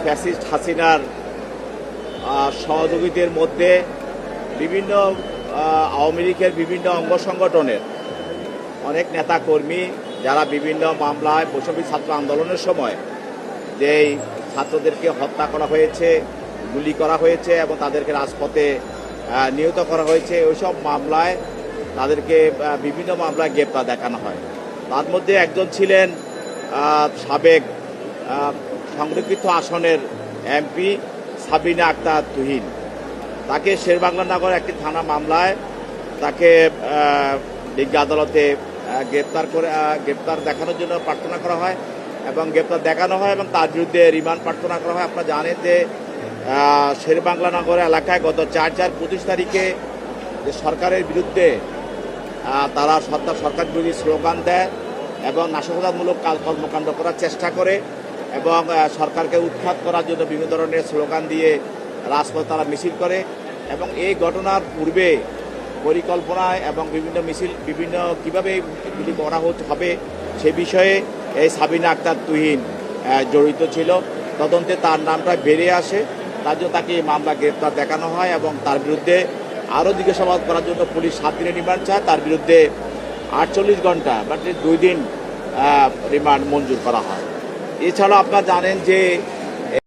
Fascist হাসিনার সহযোগীদের মধ্যে বিভিন্ন আওয়ামী লীগের বিভিন্ন অঙ্গ সংগঠনের অনেক নেতাকর্মী যারা বিভিন্ন মামলায় বৈষম্য ছাত্র আন্দোলনের সময় যেই ছাত্রদেরকে হত্যা করা হয়েছে, গুলি করা হয়েছে এবং তাদেরকে রাজপথে নিহত করা হয়েছে, ওইসব মামলায় তাদেরকে বিভিন্ন মামলায় গ্রেপ্তার দেখানো হয়। তার মধ্যে একজন ছিলেন সাবেক সংরক্ষিত আসনের এমপি সাবিনা আক্তার তুহিন। তাকে শেরেবাংলা নগর একটি থানা মামলায় তাকে ডিগ্রি আদালতে গ্রেপ্তার দেখানোর জন্য প্রার্থনা করা হয় এবং গ্রেপ্তার দেখানো হয় এবং তার বিরুদ্ধে রিমান্ড প্রার্থনা করা হয়। আপনারা জানেন যে শেরেবাংলা নগর এলাকায় গত 4/4/25 তারিখে যে সরকারের বিরুদ্ধে তারা সরকার বিরোধী স্লোগান দেয় এবং নাশকতামূলক কর্মকাণ্ড করার চেষ্টা করে এবং সরকারকে উৎখাত করার জন্য বিভিন্ন ধরনের স্লোগান দিয়ে রাজপথে তারা মিছিল করে এবং এই ঘটনার পূর্বে পরিকল্পনায় এবং বিভিন্ন কীভাবে এগুলি করা হবে সে বিষয়ে এই সাবিনা আক্তার তুহিন জড়িত ছিল। তদন্তে তার নামটা বেরিয়ে আসে, তার জন্য তাকে মামলা গ্রেপ্তার দেখানো হয় এবং তার বিরুদ্ধে আরও জিজ্ঞাসাবাদ করার জন্য পুলিশ 7 দিনের রিমান্ড চায়। তার বিরুদ্ধে 48 ঘন্টা মানে 2 দিন রিমান্ড মঞ্জুর করা হয়। এছাড়াও আপনারা জানেন যে